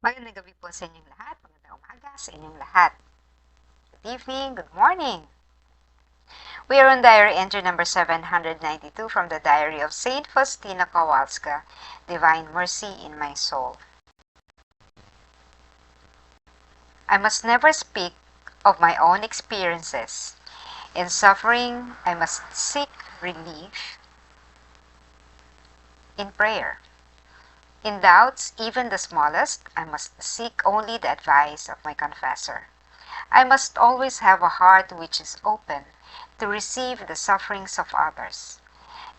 Magandang gabi po sa inyong lahat. Magandang umaga sa inyong lahat. Good evening, good morning. We are on diary entry number 792 from the diary of Saint Faustina Kowalska, Divine Mercy in My Soul. I must never speak of my own experiences. In suffering, I must seek relief in prayer. In doubts, even the smallest, I must seek only the advice of my confessor. I must always have a heart which is open to receive the sufferings of others,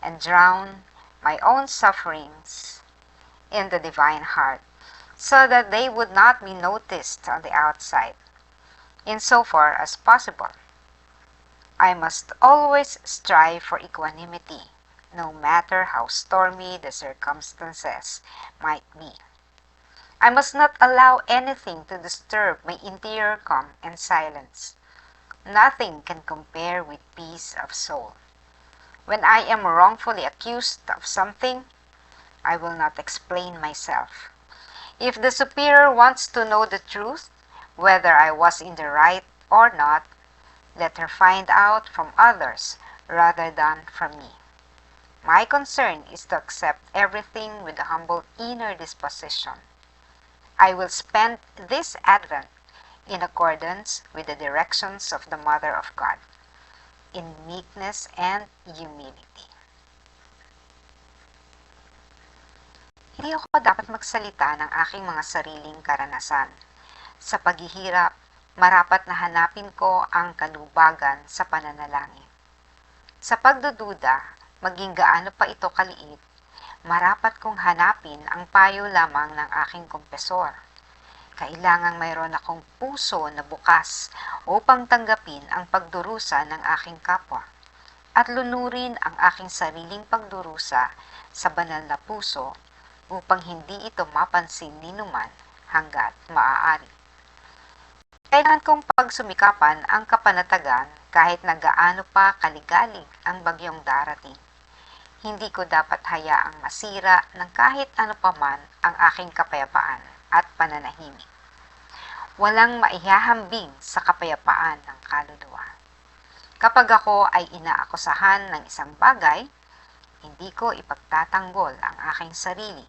and drown my own sufferings in the divine heart, so that they would not be noticed on the outside. In so far as possible, I must always strive for equanimity, no matter how stormy the circumstances might be. I must not allow anything to disturb my interior calm and silence. Nothing can compare with peace of soul. When I am wrongfully accused of something, I will not explain myself. If the superior wants to know the truth, whether I was in the right or not, let her find out from others rather than from me. My concern is to accept everything with a humble inner disposition. I will spend this Advent in accordance with the directions of the Mother of God, in meekness and humility. Hindi ako dapat magsalita ng aking mga sariling karanasan. Sa paghihirap, marapat na hanapin ko ang kalubagan sa pananalangin. Sa pagdududa, maging gaano pa ito kaliit, marapat kong hanapin ang payo lamang ng aking kompesor. Kailangang mayroon akong puso na bukas upang tanggapin ang pagdurusa ng aking kapwa at lunurin ang aking sariling pagdurusa sa banal na puso upang hindi ito mapansin ni numan hanggat maaari. Kailangan kong pagsumikapan ang kapanatagan kahit na gaano pa kaligalig ang bagyong darating. Hindi ko dapat hayaang masira ng kahit ano paman ang aking kapayapaan at pananahimik. Walang maihahambing sa kapayapaan ng kaluluwa. Kapag ako ay inaakusahan ng isang bagay, hindi ko ipagtatanggol ang aking sarili.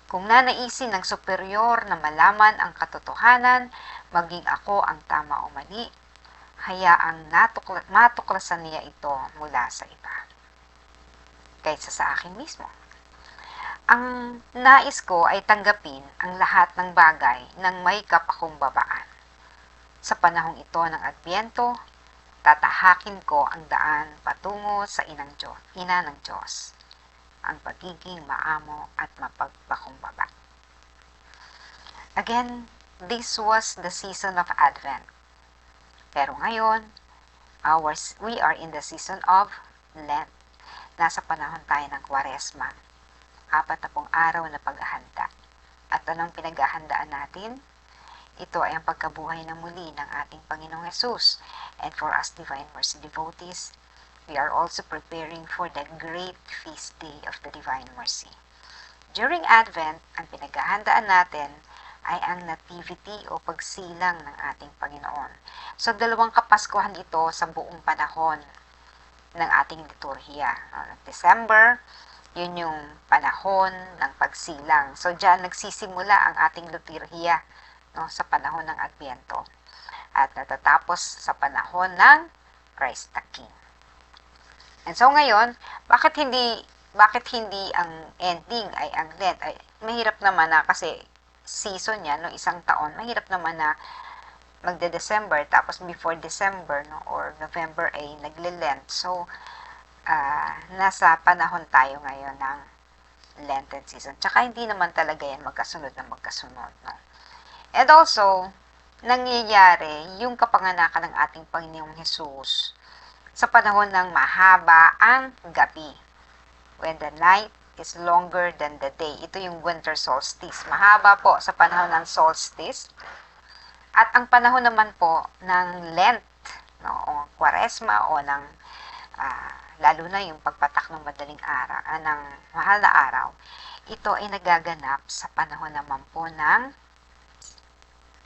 Kung nanaisin ng superior na malaman ang katotohanan, maging ako ang tama o mali, hayaang matuklasan niya ito mula sa iba, kaysa sa akin mismo. Ang nais ko ay tanggapin ang lahat ng bagay ng may kapakumbabaan. Sa panahong ito ng Adbyento, tatahakin ko ang daan patungo sa ina ng Diyos, ang pagiging maamo at mapagpakumbaba. Again, this was the season of Advent. Pero ngayon, we are in the season of Lent. Nasa panahon tayo ng Kwaresma. 40 araw na paghahanda. At anong pinaghahandaan natin? Ito ay ang pagkabuhay na muli ng ating Panginoong Hesus. And for us Divine Mercy devotees, we are also preparing for the great feast day of the Divine Mercy. During Advent, ang pinaghahandaan natin ay ang nativity o pagsilang ng ating Panginoon. So, 2 kapaskuhan ito sa buong panahon ng ating liturhiya. December, yun yung panahon ng pagsilang. So, diyan nagsisimula ang ating liturhiya, no, sa panahon ng Adbyento. At natatapos sa panahon ng Christ the King. And so ngayon, bakit hindi ang ending ay ang Lent? Ay, mahirap naman na kasi season yan, no, isang taon. Mahirap naman na magde-December, tapos before December, no, or November ay nagle-Lent. So, nasa panahon tayo ngayon ng Lenten season. Tsaka hindi naman talaga yan magkasunod. No? And also, nangyayari yung kapanganakan ng ating Panginoong Hesus sa panahon ng mahaba ang gabi. When the night is longer than the day. Ito yung winter solstice. Mahaba po sa panahon ng solstice. At ang panahon naman po ng Lent, no, o Kwaresma, o ng lalo na yung pagpatak ng madaling araw, ng mahal na araw, ito ay nagaganap sa panahon naman po ng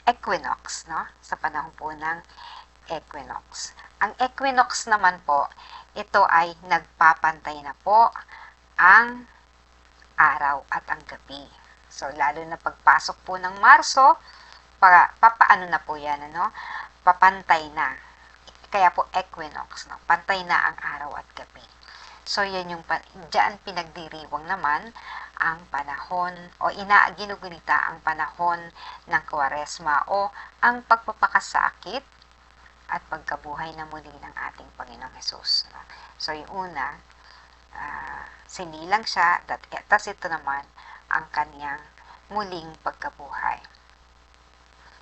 equinox, no? Sa panahon po ng equinox. Ang equinox naman po, ito ay nagpapantay na po ang araw at ang gabi. So, lalo na pagpasok po ng Marso, papaano na po yan, ano? Papantay na. Kaya po equinox, no? Pantay na ang araw at gabi. So, yan yung, dyan pinagdiriwang naman ang panahon o ginugunita ang panahon ng Kwaresma o ang pagpapakasakit at pagkabuhay na muli ng ating Panginoong Hesus. No? So, yung una, sinilang siya, tas ito naman ang kanyang muling pagkabuhay.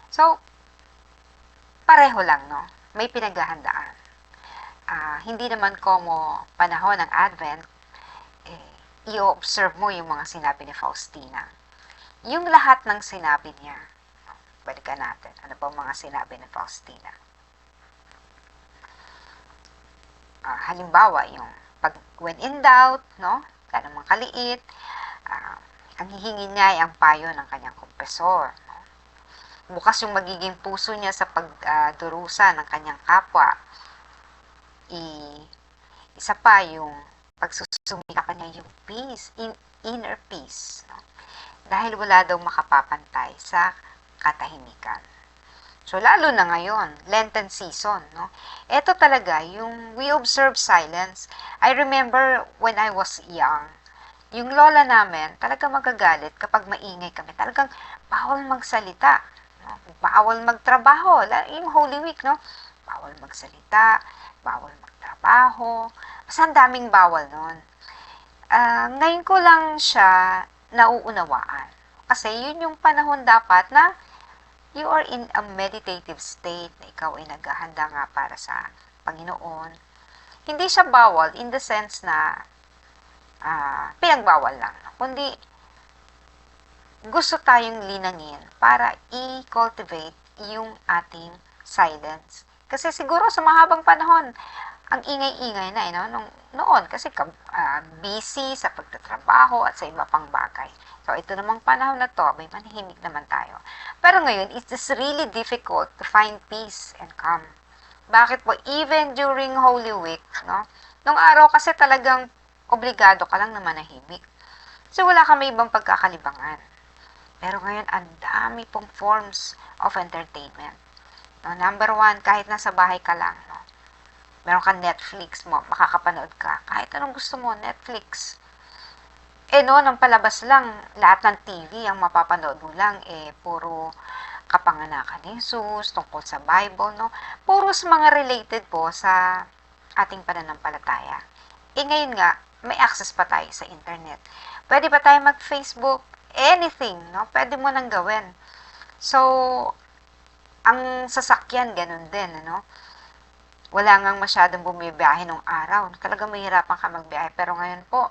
So, pareho lang, no? May pinaghahandaan. Hindi naman como panahon ng Advent, i-observe mo yung mga sinabi ni Faustina. Yung lahat ng sinabi niya, balikan natin. Ano pa mga sinabi ni Faustina? Halimbawa, yung when in doubt, no? Kaya naman kaliit, ang hihingi niya ay ang payo ng kanyang kumpesor. No? Bukas yung magiging puso niya sa pagdurusa ng kanyang kapwa. Isa pa yung pagsusumika kanya yung peace, inner peace. No? Dahil wala daw makapapantay sa katahimikan. So, lalo na ngayon, Lenten season, no? Ito talaga, yung we observe silence. I remember when I was young, yung lola namin, talaga magagalit kapag maingay kami. Talagang bawal magsalita. No? Bawal magtrabaho. Yung Holy Week, no? Bawal magsalita, bawal magtrabaho. Basta ang daming bawal nun. Ngayon ko lang siya nauunawaan. Kasi yun yung panahon dapat na you are in a meditative state, na ikaw ay naghahanda nga para sa Panginoon. Hindi siya bawal in the sense na pinagbawal lang. Kundi gusto tayong linangin para i-cultivate yung ating silence. Kasi siguro sa mahabang panahon, ang ingay-ingay na, noon, kasi busy sa pagtatrabaho at sa iba pang bagay. So, ito namang panahon na to, may manahimik naman tayo. Pero ngayon, it is really difficult to find peace and calm. Bakit po? Even during Holy Week, no? Nung araw kasi talagang obligado ka lang na manahimik. So, wala kang may ibang pagkakalibangan. Pero ngayon, ang dami pong forms of entertainment. No, number one, kahit nasa bahay ka lang, no? Meron kang Netflix mo, makakapanood ka. Kahit anong gusto mo, Netflix. Nang palabas lang, lahat ng TV, ang mapapanood mo lang, puro kapanganakan ni Jesus, tungkol sa Bible, no? Puro sa mga related po sa ating pananampalataya. Ngayon nga, may access pa tayo sa internet. Pwede pa tayo mag-Facebook, anything, no? Pwede mo nang gawin. So, ang sasakyan, ganun din, ano? Wala ngang masyadong bumibiyahe nung araw. Talagang mahirapan ka magbiyahe. Pero ngayon po,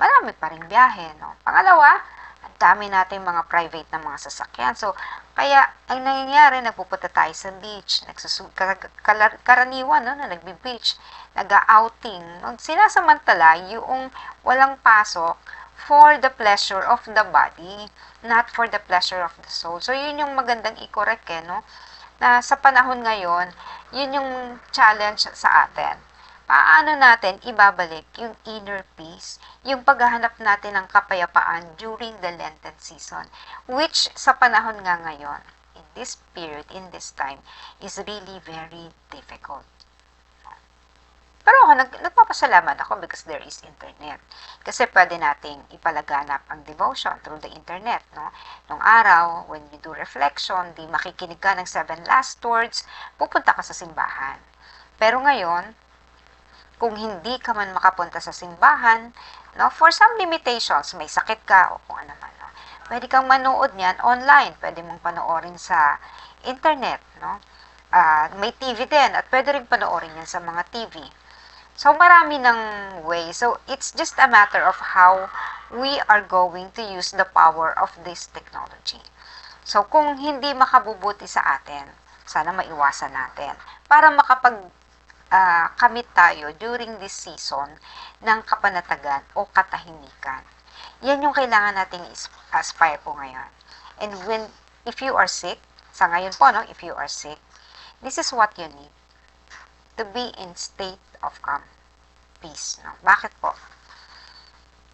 marami pa rin biyahe, no? Pangalawa, ang dami natin mga private na mga sasakyan. So, kaya, ang nangyayari, nagpupunta tayo sa beach, karaniwan, no, na nagbi-beach, nag-outing, no? Sinasamantala yung walang pasok for the pleasure of the body, not for the pleasure of the soul. So, yun yung magandang i-correct, no? Na sa panahon ngayon, yun yung challenge sa atin. Paano natin ibabalik yung inner peace, yung paghahanap natin ng kapayapaan during the Lenten season, which sa panahon nga ngayon, in this period, in this time, is really very difficult. Pero ako, nagpapasalamat ako because there is internet. Kasi pwede nating ipalaganap ang devotion through the internet, no? Nung araw, when you do reflection, di makikinig ka ng 7 last words, pupunta ka sa simbahan. Pero ngayon, kung hindi ka man makapunta sa simbahan, no, for some limitations, may sakit ka o kung ano man, no? Pwede kang manood niyan online, pwede mong panoorin sa internet, no? May TV din at pwede rin panoorin yan sa mga TV. So, marami ng way. So, it's just a matter of how we are going to use the power of this technology. So, kung hindi makabubuti sa atin, sana maiwasan natin para kamit tayo during this season ng kapanatagan o katahimikan. Yan yung kailangan nating aspire po ngayon. And if you are sick, Sa ngayon po, no, if you are sick, this is what you need to be in state of calm, peace. No? Bakit po?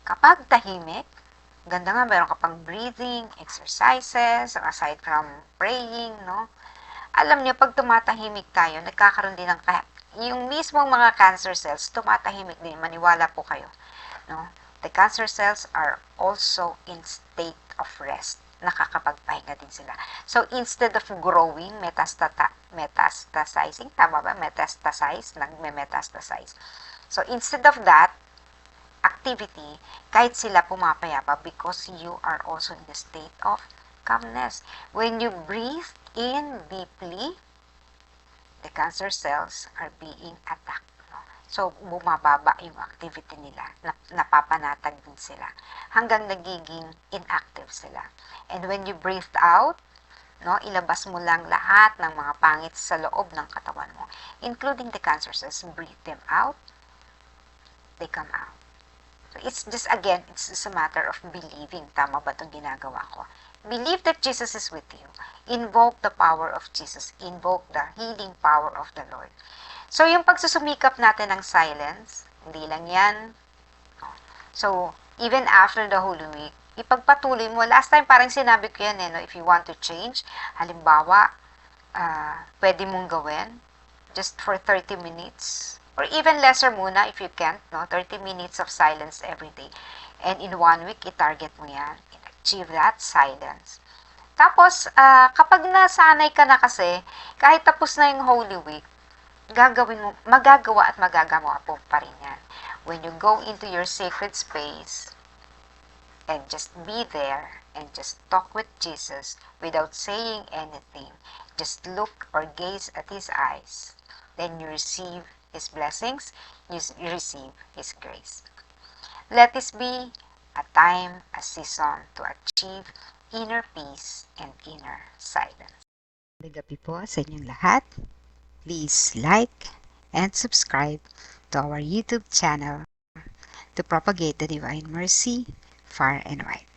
Kapag tahimik, ganda nga, meron ka pang breathing, exercises, aside from praying, no? Alam niyo, pag tumatahimik tayo, nagkakaroon din ng yung mismong mga cancer cells, tumatahimik din. Maniwala po kayo. No? The cancer cells are also in state of rest. Nakakapagpahinga din sila. So, instead of growing, metastasizing, tama ba? Nagme-metastasize. So, instead of that activity, kahit sila pumapayapa because you are also in the state of calmness. When you breathe in deeply, the cancer cells are being attacked. No? So, bumababa yung activity nila. Napapanatag din sila. Hanggang nagiging inactive sila. And when you breathe out, no, ilabas mo lang lahat ng mga pangit sa loob ng katawan mo, including the cancer cells. Breathe them out, they come out. So, it's just, again, it's just a matter of believing. Tama ba itong ginagawa ko? Believe that Jesus is with you. Invoke the power of Jesus. Invoke the healing power of the Lord. So, yung pagsusumikap natin ng silence, hindi lang yan. So, even after the Holy Week, ipagpatuloy mo. Last time, parang sinabi ko yan, no? If you want to change, halimbawa, pwede mong gawin just for 30 minutes. Or even lesser muna if you can't, no? 30 minutes of silence every day. And in 1 week, i-target mo yan. Achieve that silence. Tapos, kapag nasanay ka na kasi, kahit tapos na yung Holy Week, magagawa at magagawa po pa rin yan. When you go into your sacred space, and just be there, and just talk with Jesus without saying anything, just look or gaze at His eyes, then you receive His blessings, you receive His grace. Let this be a time, a season to achieve inner peace and inner silence. Gabi po sa inyong lahat. Please like and subscribe to our YouTube channel to propagate the Divine Mercy far and wide.